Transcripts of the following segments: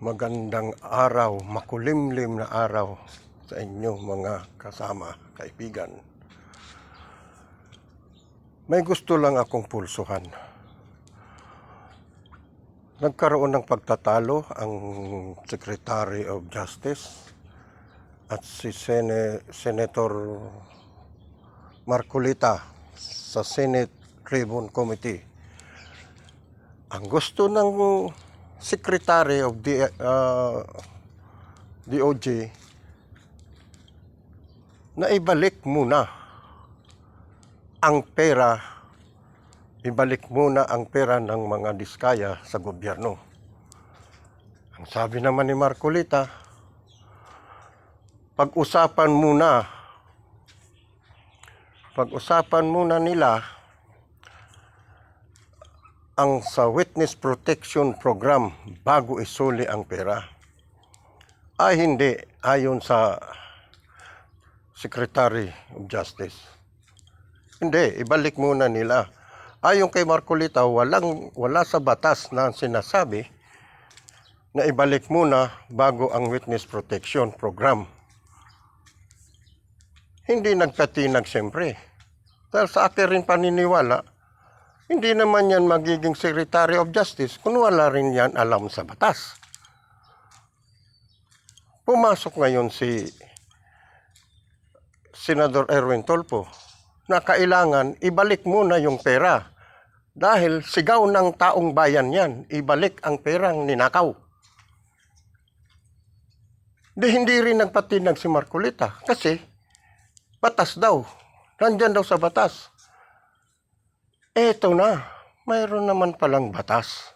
Magandang araw, makulimlim na araw sa inyo mga kasama, kaibigan. May gusto lang akong pulsuhan. Nagkaroon ng pagtatalo ang Secretary of Justice at si Senator Marcolita sa Senate Tribune Committee. Ang gusto ng Secretary of DOJ na ibalik muna ang pera, ng mga diskaya sa gobyerno. Ang sabi naman ni Marcolita, pag-usapan muna nila ang sa Witness Protection Program bago isuli ang pera. Ay hindi, ayon sa Secretary of Justice. Hindi, ibalik muna nila. Ayon kay Marcolita, wala sa batas na sinasabi na ibalik muna bago ang Witness Protection Program. Hindi nagkatinag siyempre. Dahil sa akin rin paniniwala, hindi naman yan magiging Secretary of Justice kung wala rin yan alam sa batas. Pumasok ngayon si Senador Erwin Tulfo na kailangan ibalik muna yung pera dahil sigaw ng taong bayan yan, ibalik ang perang ninakaw. Hindi rin nagpatinag si Marcolita kasi batas daw, nandyan daw sa batas. Eto na, mayroon naman palang batas.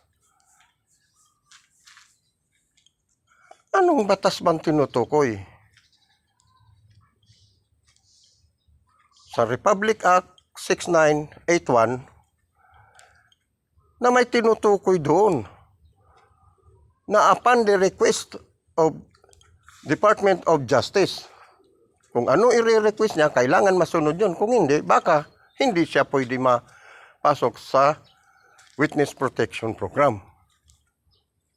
Anong batas bang tinutukoy? Sa Republic Act 6981 na may tinutukoy doon na upon the request of Department of Justice, kung ano i-request niya, kailangan masunod yun. Kung hindi, baka hindi siya pwede pasok sa Witness Protection Program.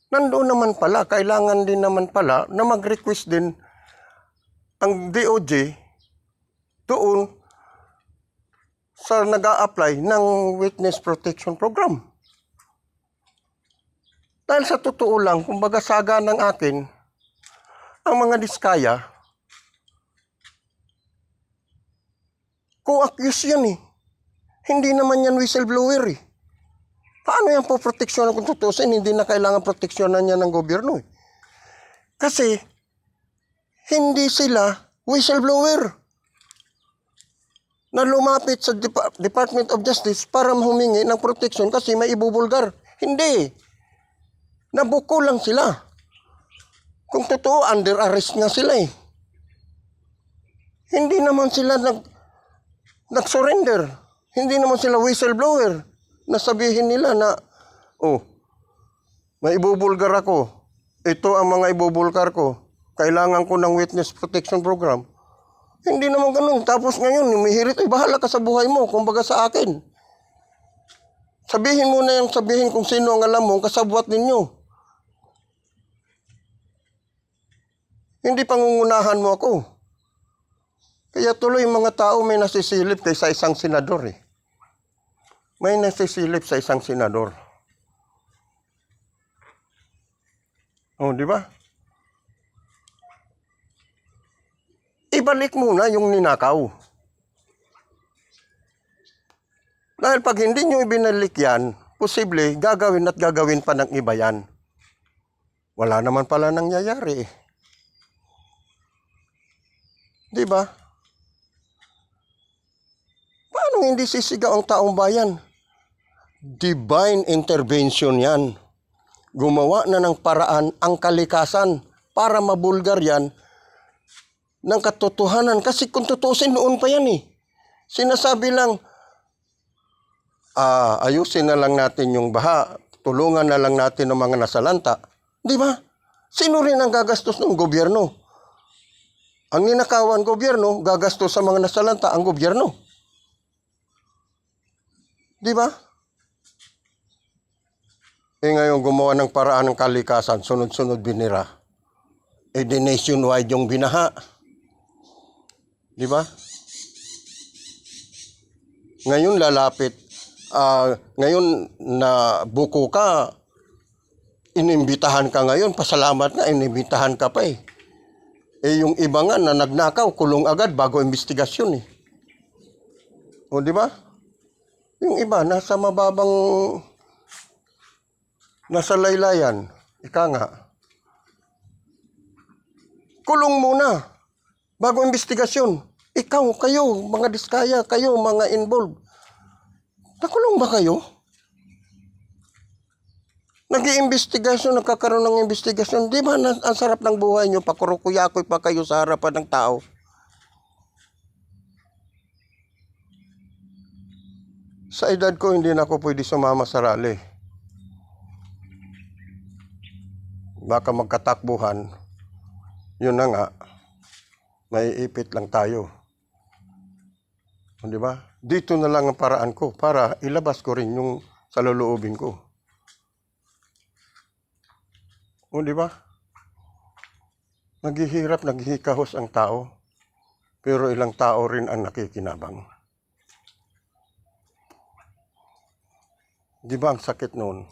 Nandoon naman pala, kailangan din naman pala na mag-request din ang DOJ doon sa nag-a-apply ng Witness Protection Program. Dahil sa totoo lang, kumbaga saga ng akin, ang mga diskaya, co-accuse yan eh. Hindi naman yan whistleblower eh. Paano yan po proteksyonan kung tutusin? Hindi na kailangan proteksyonan yan ng gobyerno eh. Kasi, hindi sila whistleblower na lumapit sa Department of Justice para humingi ng proteksyon kasi may ibubulgar. Hindi. Nabuko lang sila. Kung totoo, under arrest nga sila eh. Hindi naman sila nag-surrender. Hindi naman sila whistleblower na sabihin nila na, may ibubulgar ako. Ito ang mga ibubulgar ko. Kailangan ko ng Witness Protection Program. Hindi naman ganun. Tapos ngayon, humihirit, bahala ka sa buhay mo, kumbaga sa akin. Sabihin mo na yung sabihin kung sino ang alam mo, kasabwat ninyo. Hindi pangungunahan mo ako. Kaya tuloy mga tao may nasisilip kaysa isang senador eh. May nasisilip sa isang senador. Di ba? Ibalik muna yung ninakaw. Dahil pag hindi nyo ibinalik yan, posible gagawin at gagawin pa ng iba yan. Wala naman pala nangyayari eh. Di ba? Paano hindi sisigaw ang taong bayan? Divine intervention yan. Gumawa na ng paraan ang kalikasan para mabulgar yan ng katotohanan. Kasi kung tutusin noon pa yan eh. Sinasabi lang, ayusin na lang natin yung baha. Tulungan na lang natin ng mga nasalanta. Di ba? Sino rin ang gagastos ng gobyerno? Ang ninakawan gobyerno, gagastos sa mga nasalanta ang gobyerno. Di ba? Ngayon gumawa ng paraan ng kalikasan, sunod-sunod binira. Di nationwide yung binaha. Di ba? Ngayon lalapit, ngayon na buko ka, inimbitahan ka ngayon, pasalamat nga, inimbitahan ka pa eh. Yung iba nga na nagnakaw, kulong agad bago investigasyon eh. O di ba? Yung iba, nasa mababang, nasa laylayan, ika nga. Kulong muna, bago investigasyon. Ikaw, kayo, mga diskaya, kayo, mga involved. Nakulong ba kayo? Nag-iimbestigasyon, nagkakaroon ng investigasyon. Di ba ang sarap ng buhay nyo, pakurukuyakoy pa kayo sa harapan ng tao? Sa edad ko, hindi na ako pwede sumama sa rally. Baka magkatakbuhan, yun na nga, maiipit lang tayo. Di ba? Dito na lang ang paraan ko para ilabas ko rin yung sa loloobin ko. O di ba? Naghihirap, naghihikahos ang tao, pero ilang tao rin ang nakikinabang. Di ba ang sakit noon?